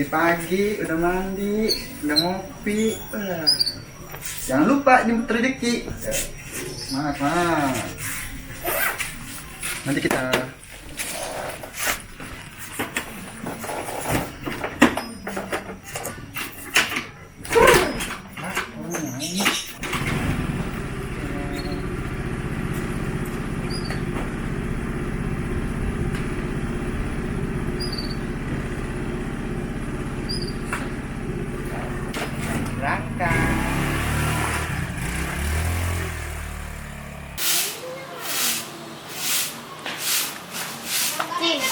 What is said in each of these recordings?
Pagi-pagi udah mandi, udah ngopi. Jangan lupa jemput rezeki. Semangat, semangat. Nanti kita berangkat. Cing,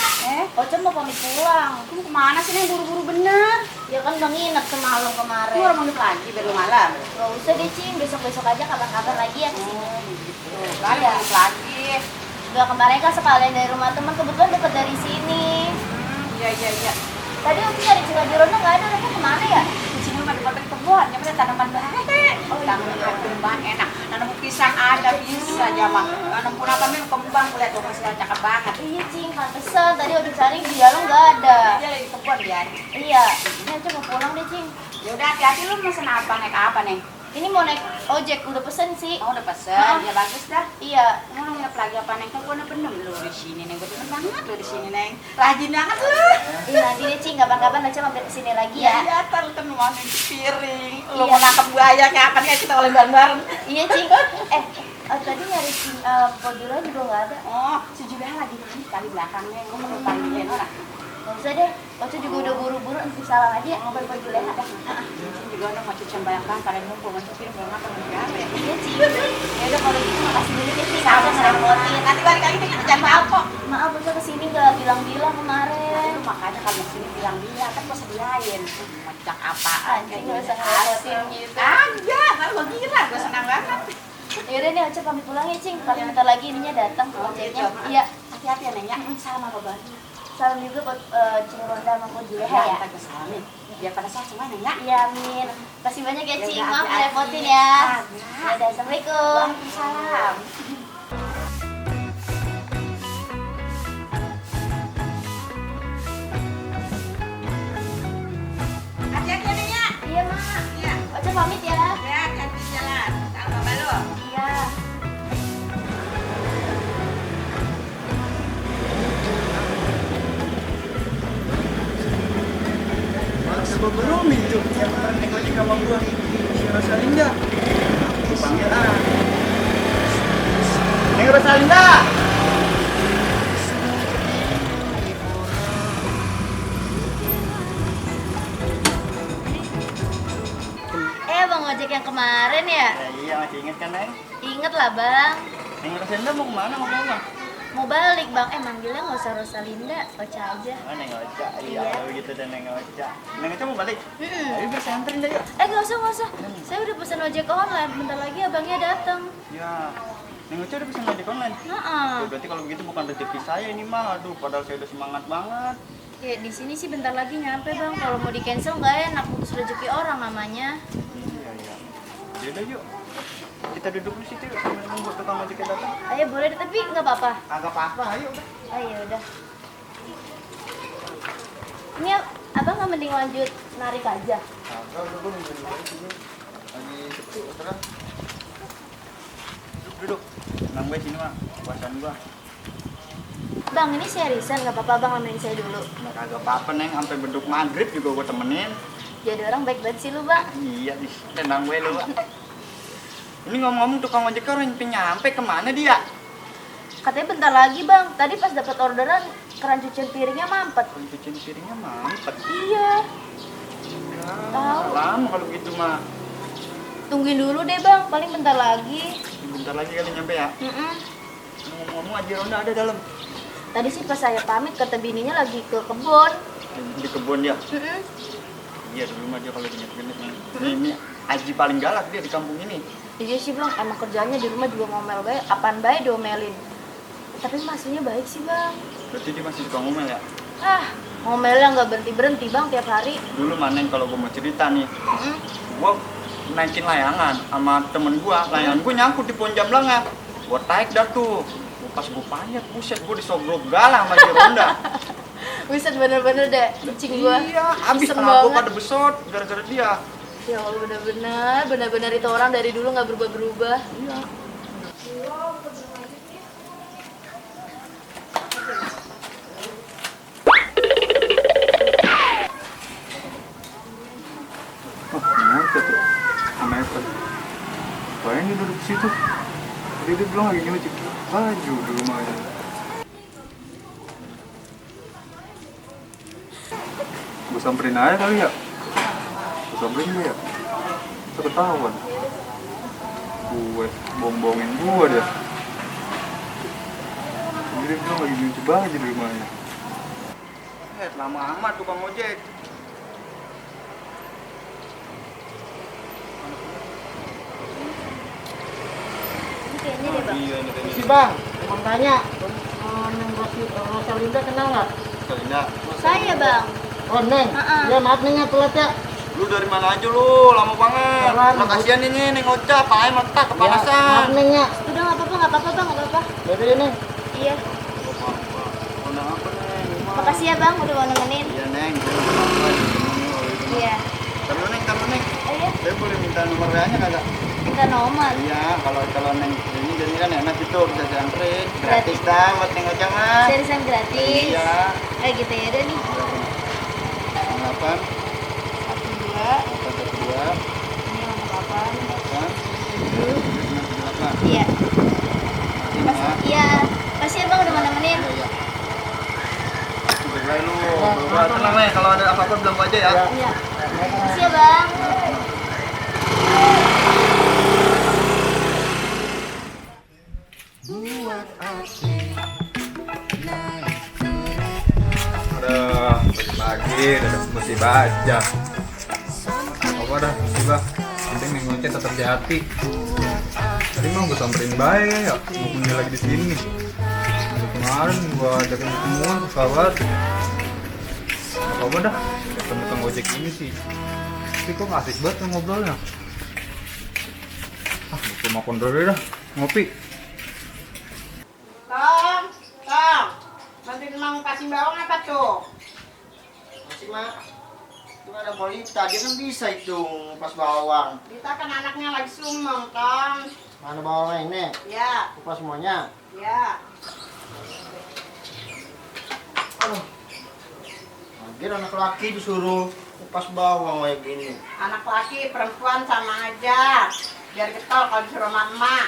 Ocha mau pamit pulang. Kamu kemana sih, Neng? Buru-buru bener. Ya kan udah nginep semalam kemarin. Lu orang mau lagi baru malam? Gak usah deh, Cing. Besok-besok aja kabar-kabar lagi ya kesini. Gitu. Kali ya. Lagi. Udah kemarin kan sekalian dari rumah teman, kebetulan deket dari sini. Iya. Tadi Ocha nyari Cilajirono nggak ada, mereka kemana ya? Di sini mah dekat kebun, yang ada tanaman baik. Oh, tanaman kembang enak. Nanam pisang ada bisa jama. Nanam pun apa nih kembang lihat tuh masih cakep banget. Iya, Cing. Pantesan tadi Ocha cari di dalam nggak ada. Dia lagi di kebun dia. Iya, ini Ocha mau pulang deh, Cing. Ya udah hati-hati lu pesen apa naik apa nih? Ini mau naik ojek, udah pesen sih. Oh, udah pesen. Hah? Ya bagus dah. Iya. Mau nginep lagi apa neng? Kan gua udah bener lu di sini neng. Gua demen banget lu di sini neng. Rajin banget lu. Iya, nanti deh, Cing. Kapan-kapan Ocha mampir ke sini lagi ya. Iya, ntar lu kan nuangin piring. Lu Iya. mau nangkep buaya kayak apa nih kita oleh bareng-bareng. Iya, Cing. Tadi nyari Pojula juga nggak ada. Oh, si Julia lagi mandi kali belakangnya. Gua perlu panggilin orang. Nggak usah deh. Ocha juga udah buru-buru, nanti salam aja ya. Ngobrol Pojula ada. Ini juga udah mau cucian banyak-banyak pada ngumpul mau cucian belum makan ya. Iya, Cing. Ya udah kalau gitu makasih dulu deh, Cing. Sama Ocha ngerepotin. Nanti balik lagi kita jangan maaf kok. Maaf, Ocha kesini nggak bilang-bilang kemarin. Lu makanya kalau sini bilang-bilang kan gua sediain. Macak apaan Anjing, nggak usah ngerepotin gitu. Enggak, kan gua kira gua senang banget. Yaudah nih, Ocha pamit pulang ya, Cing. Paling bentar lagi ininya datang ojeknya. gitu. Iya. Hati-hati ya Neng ya. Salam apa baru? Salam juga buat Cing Ronda sama Pojula Ya, ya. kita ke salamin. Biar pada sehat semua Neng ya. Iya, amin. Kasih banyak ya, Cing. udah, Maaf hati-hati. ngerepotin ya. Ada. Dadah, Assalamualaikum. Waalaikumsalam. Hati-hati ya Neng ya. Iya, Mak. Iya. Ocha pamit ya. Ya, hati-hati di jalan. Salam apa lu? Iya. Coba beruming tuh yang kemarin naik ojek sama gua, si Rosalinda. Dipanggil Neng Rosalinda. Bang ojek yang kemarin ya? Ya iya masih inget kan Neng? Ingat lah, Bang. Neng Rosalinda mau kemana ngomong? Mau balik, Bang. Manggilnya nggak usah Rosalinda, Ocha aja. Oh Neng Oca, Iya. iya kalau gitu dan Neng Oca. Neng Oca mau balik? Mm-mm. Ayo bersanterin deh yuk. Nggak usah. Saya udah pesan ojek online. Bentar lagi abangnya datang. Ya, Neng Oca udah pesen ojek online. Heeh. Ya, berarti kalau begitu bukan rezeki saya ini mah. Aduh, padahal saya udah semangat banget. Ya, di sini sih bentar lagi nyampe, Bang. Kalau mau di cancel nggak enak, putus rezeki orang namanya. Iya. Yaudah yuk. Kita duduk di situ yuk sambil nunggu tukang ojeknya datang. Ayo boleh, tapi nggak apa-apa. Agak apa-apa, ayo udah. Ayo udah. Ini abang nggak mending lanjut narik aja. Agak udah gue nungguin lagi sini. Lagi sepi, terang. Duduk. Tenang gue sini mah, puasan gua. Bang, ini seriusan nggak apa-apa bang nemenin saya dulu. Nah, kagak apa-apa Neng, sampai beduk maghrib juga gua temenin. Jadi orang baik banget sih lu bang. Iya, tenang gue lu. Ini ngomong-ngomong tukang ojek orang nyampe kemana dia? Katanya bentar lagi bang. Tadi pas dapat orderan keran cucian piringnya mampet. Cucian piringnya mampet. Iya. Tahu. Lama kalau gitu mah. Tungguin dulu deh bang. Paling bentar lagi. Bentar lagi kali nyampe ya. Ngomong-ngomong Aji Ronda ada dalam. Tadi sih pas saya pamit kata bininya lagi ke kebun. Di kebun dia. Iya dulu mah dia kalau genit-genit nih. Ini Aji paling galak dia di kampung ini. Iya sih bang. Emang kerjanya di rumah juga ngomel baik. Apaan baik diomelin. Tapi masihnya baik sih bang. Berarti dia masih suka ngomel ya? Ngomelnya nggak berhenti bang tiap hari. Dulu Maneng kalau gue mau cerita nih, gue naikin layangan sama temen gue, layangan gue nyangkut di pohon jamblangnya. Gue tarik dah tuh, pas gue panjat, buset gue disobrok galah sama Aji Ronda. Buset bener-bener deh, kucing gua. Iya, abis Iseng anak gua banget. pada besot gara-gara dia. Ya Allah bener-bener itu orang dari dulu nggak berubah-berubah. Iya. Oh, ngocet tuh. Sama Evan. Kayaknya duduk di situ. Tadi dia bilang lagi nyuci baju di rumahnya. Gue samperin aja kali ya. Gue samperin dia ya. Kita ketahuan. Gue bohong-bohongin gue dia. Jadi dia bilang lagi nyuci baju di rumahnya. Lama amat tukang ojek. Ini kayaknya deh bang. Iya, ini kayaknya. Si Bang, mau tanya, Neng Rosalinda kenal nggak? Rosalinda. Saya bang. Oh Neng, ya maaf Neng ya telat ya. Lu dari mana aja lu? Lama banget. Jalan. Lah kasihan ini nih ngocap, pakai mata Ya, kepanasan. maaf Neng ya. Udah nggak apa-apa bang. Jadi ini, Iya. Udah apa Neng? Makasih ya bang udah mau nemenin. Iya Neng. Iya. Taruh Neng. Oh iya. Saya boleh minta nomor WA-nya kagak? Minta nomor. Iya, kalau Neng ini jadi kan enak gitu bisa dianterin. Gratis dah buat Neng ngocap mah. Seriusan gratis. Iya. Gitu ya udah nih. 8 12. 8 Ini nomor 8. 8 Iya. 5. Iya. Makasih ya bang udah mau nemenin. Iya. Baik lu. Tenang Neng, kalau ada apa-apa bilang gua aja ya. Iya. Makasih ya bang. Aduh, pagi-pagi udah musibah aja. Apa dah musibah? Penting nih ngocet tetap di hati. Tadi mau gue samperin baik ya, mumpung dia lagi di sini. Dari kemarin gue ajakin ketemuan, kabar. Apa dah? Datang ojek ini sih. Tapi kok nggak asik banget ngobrolnya. Gue makan dulu dah, ngopi. Tong, nanti mau kasih bawang apa tuh? masih mah. Itu ada Polita, dia kan bisa itu pas bawang. Kita kan anaknya lagi sumeng, Tong. Mana bawangnya ini? Ya, Kupas semuanya. ya. Lagian anak laki disuruh kupas bawang kayak gini. Anak laki, perempuan sama aja. Biar getol kalau disuruh mama.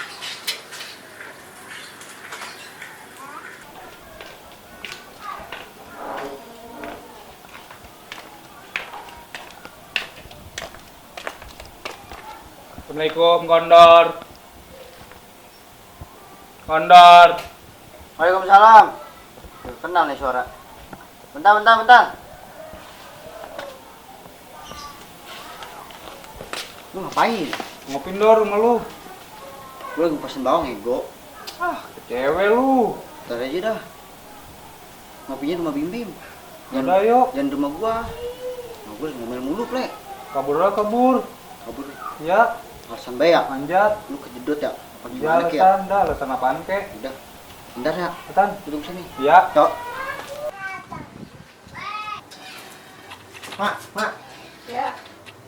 Assalamualaikum, Kondor. Kondor. Waalaikumsalam. Kenal nih suara. Bentar. Lu ngapain? Ngopi Dor rumah lu. Gue lagi kupasin bawang ego. Cewek lu. Ntar aja dah. Ngopinya rumah Bim Bim. Udah yuk. Jangan rumah gua. Nah, gua ngomel mulu, Ple. Kabur. Kabur. Ya, Alasan bae ya? manjat. Lu kejedot ya? Apa Ya, gimana Ki, ya? alasan apaan kek? Udah. Bentar ya. Lesan. Duduk sini. Ya. Cok. Mak. Ya.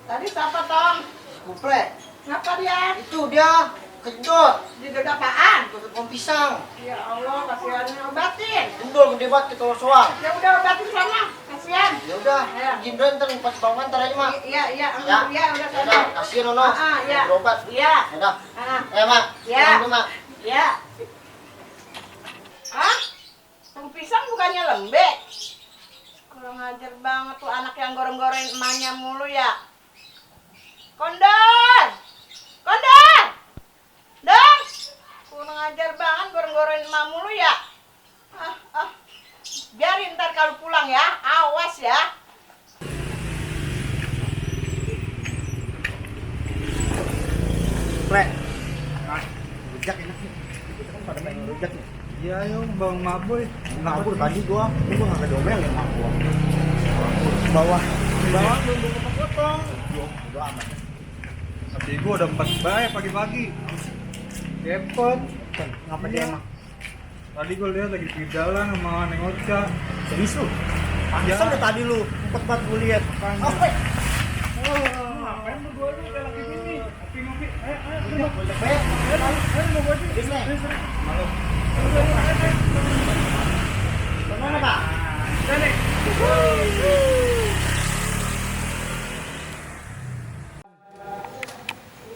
Tadi siapa, Tong? Kuple. Ngapa dia? Itu dia kejedot. Di dada apaan? Tutup pohon pisang. Ya Allah, kasihannya obatin. Dundul gede banget ke telur soang. Ya udah obatin sana, kasihan. Ya udah, Ya. Jindra ntar ngupas bawangan ntar aja, Mak. Iya, Ya. udah sana. Udah, kasihan Nono. Iya. Berobat. Iya. Udah. Ah, Mak. Ya. Tunggu, Mak. iya. Hah? Tong pisang bukannya lembek? Kurang ajar banget tuh anak yang goreng-goreng emaknya mulu ya. Kondor! Dong! Kurang ajar banget goreng-goreng emak mulu ya. Biarin ntar kalau pulang ya, awas ya. Ple. Rujak enak nih. Kita kan pada pengen rujak nih. Iya, yuk, Bang Maboy. Ngabur tadi gua nggak kedomelin mak gua. Bawah belum potong. Udah amat. Tapi gua udah 4 bae pagi-pagi. Kepot. Ngapa Iya. dia emang? Tadi gua lihat lagi di jalan sama Neng Ocha. Serius lu? Pantesan dari tadi lu empat banget gue lihat. Apa? Ngapain berdua lu kayak lagi gini? Ngopi-ngopi. Mana Pak? Sini.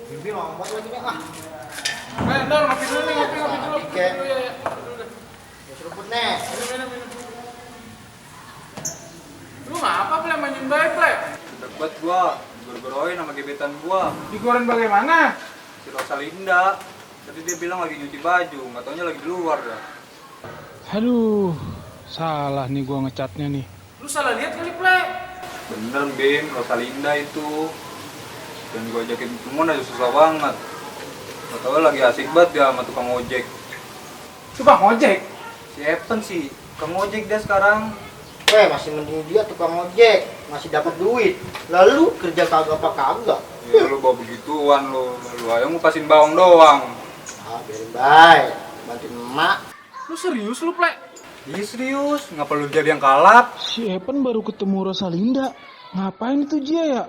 Bibi mau buat lagi nih ah. Ntar ngopi dulu nih, ngopi dulu. Oke. Iya. Ya seruput nih. Minum. Lu ngapa Ple mainin baik Ple? Debat gua, bergeroin sama gebetan gua, Dikeluarin bagaimana? si Rosalinda. Tadi dia bilang lagi nyuci baju, nggak taunya lagi di luar dah. Aduh, salah nih gua ngecatnya nih. Lu salah lihat kali Ple. Bener Bim, Rosalinda itu. Dan gua ajakin ketemuan aja susah banget. Nggak tau lagi asik banget dia sama tukang ojek. Tukang ojek. Si Evan sih, tukang ojek dia sekarang. Masih mending dia tukang ojek, masih dapat duit. Lalu kerja kagak apa kagak. Ya lu bawa begituan lu ayo ngupasin bawang doang. Ah, biarin baik. Bantuin emak. Lu serius lu Ple? Iya serius, ngapa lu jadi yang kalap? Si Evan baru ketemu Rosalinda. Ngapain itu dia ya?